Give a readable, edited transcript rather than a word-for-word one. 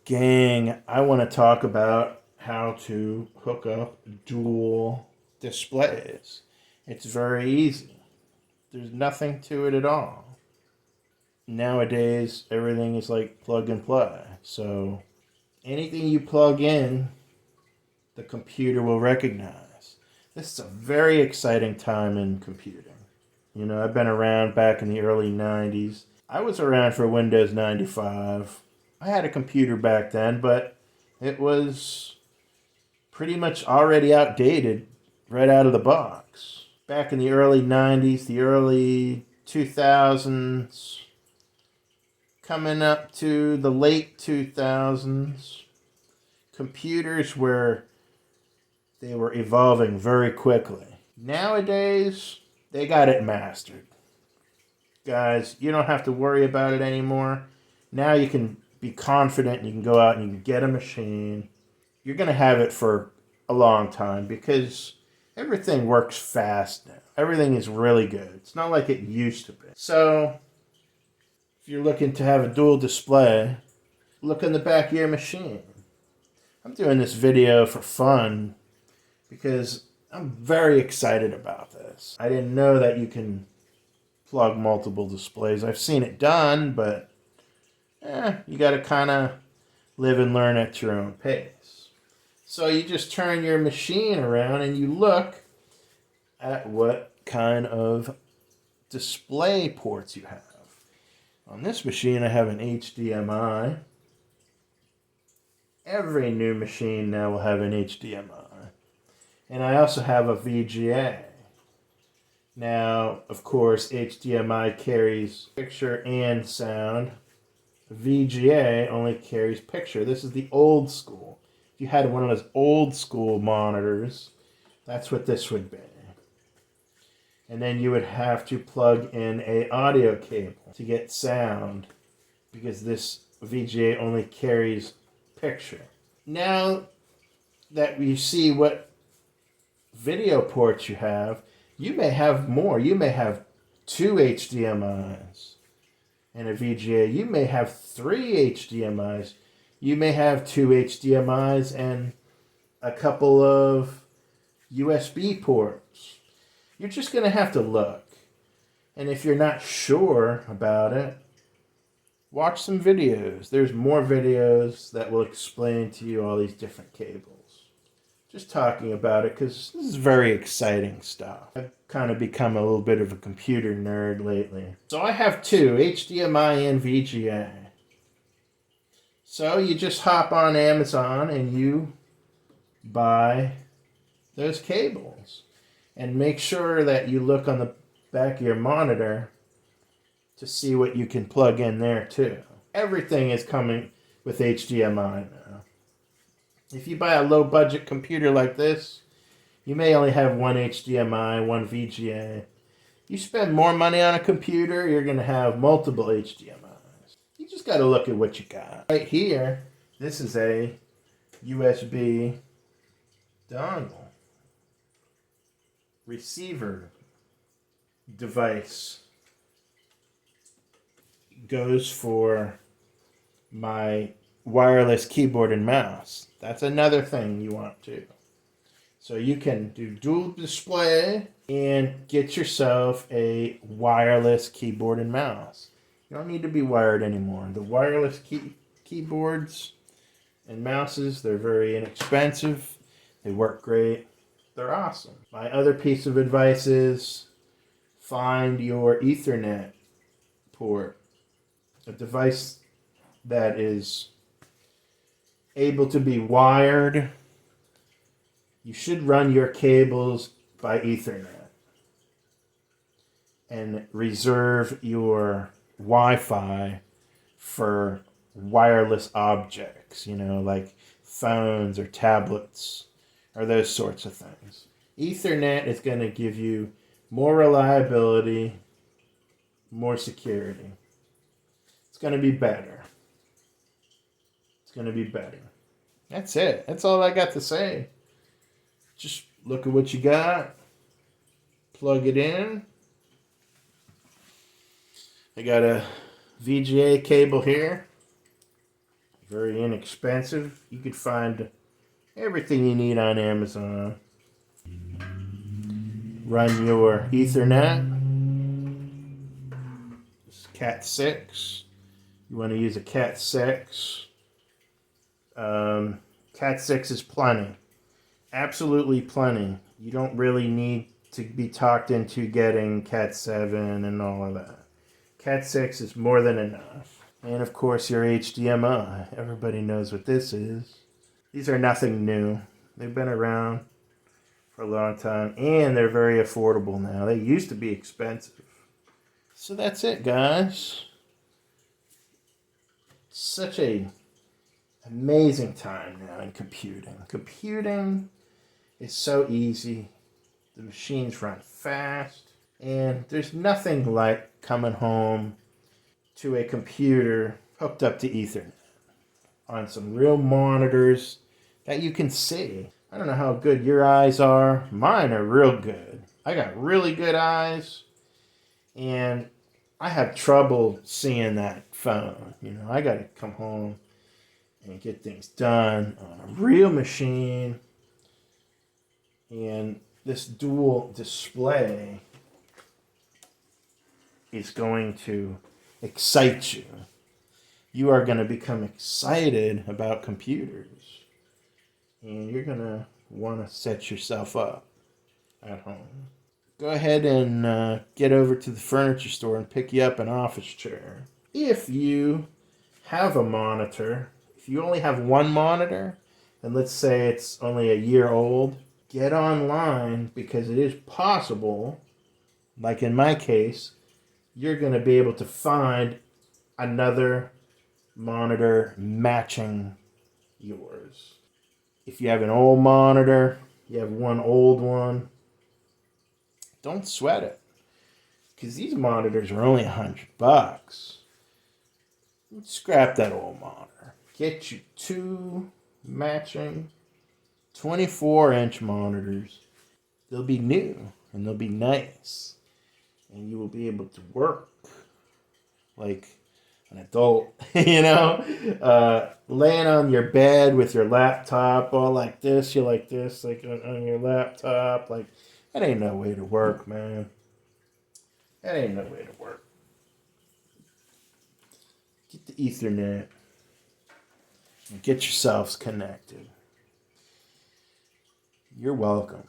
Gang, I want to talk about how to hook up dual displays. It's very easy. There's nothing to it at all. Nowadays, everything is like plug and play. So anything you plug in, the computer will recognize. This is a very exciting time in computing. You know, I've been around back in the early 90s. I was around for Windows 95. I had a computer back then, but it was pretty much already outdated right out of the box. Back in the early 90s, the early 2000s, coming up to the late 2000s, computers they were evolving very quickly. Nowadays, they got it mastered. Guys, you don't have to worry about it anymore. Now you can be confident and you can go out and you can get a machine. You're going to have it for a long time because everything works fast now. Everything is really good. It's not like it used to be. So, if you're looking to have a dual display, look in the back of your machine. I'm doing this video for fun because I'm very excited about this. I didn't know that you can plug multiple displays. I've seen it done, but you got to kind of live and learn at your own pace. So you just turn your machine around and you look at what kind of display ports you have. On this machine, I have an HDMI. Every new machine now will have an HDMI. And I also have a VGA. Now, of course, HDMI carries picture and sound. VGA only carries picture. This is the old school. If you had one of those old school monitors, that's what this would be. And then you would have to plug in a audio cable to get sound because this VGA only carries picture. Now that we see what video ports you may have more. You may have 2 HDMIs and a VGA. You may have 3 HDMIs. You may have 2 HDMIs and a couple of USB ports. You're just going to have to look. And if you're not sure about it, watch some videos. There's more videos that will explain to you all these different cables. Just talking about it because this is very exciting stuff. I've kind of become a little bit of a computer nerd lately. So I have 2, HDMI and VGA. So you just hop on Amazon and you buy those cables. And make sure that you look on the back of your monitor to see what you can plug in there too. Everything is coming with HDMI now. If you buy a low budget computer like this, you may only have one HDMI, one VGA. You spend more money on a computer, you're going to have multiple HDMIs. You just got to look at what you got. Right here, this is a USB dongle receiver device. Goes for my wireless keyboard and mouse. That's another thing you want to. So you can do dual display and get yourself a wireless keyboard and mouse. You don't need to be wired anymore. The wireless keyboards and mouses, they're very inexpensive. They work great. They're awesome. My other piece of advice is find your Ethernet port. A device that is able to be wired. You should run your cables by Ethernet and reserve your Wi-Fi for wireless objects, like phones or tablets or those sorts of things. Ethernet is going to give you more reliability, more security. It's going to be better. It's going to be better. That's it. That's all I got to say. Just look at what you got. Plug it in. I got a VGA cable here. Very inexpensive. You could find everything you need on Amazon. Run your Ethernet. It's Cat 6. You want to use a Cat 6. Cat 6 is plenty. Absolutely plenty. You don't really need to be talked into getting Cat 7 and all of that. Cat 6 is more than enough. And of course your HDMI. Everybody knows what this is. These are nothing new. They've been around for a long time and they're very affordable now. They used to be expensive. So that's it, guys. Such a amazing time now in computing. Computing is so easy. The machines run fast. And there's nothing like coming home to a computer hooked up to Ethernet on some real monitors that you can see. I don't know how good your eyes are. Mine are real good. I got really good eyes. And I have trouble seeing that phone. You know, I got to come home and get things done on a real machine. And this dual display is going to excite you. You are going to become excited about computers. And you're going to want to set yourself up at home. Go ahead and get over to the furniture store and pick you up an office chair. If you have a monitor, if you only have one monitor, and let's say it's only a year old, get online because it is possible, like in my case, you're going to be able to find another monitor matching yours. If you have an old monitor, you have one old one, don't sweat it. Because these monitors are only $100. Scrap that old monitor. Get you two matching 24-inch monitors. They'll be new and they'll be nice. And you will be able to work like an adult, you know, laying on your bed with your laptop all like this, you like this, like on your laptop, like that ain't no way to work, man. That ain't no way to work. Get the Ethernet and get yourselves connected. You're welcome.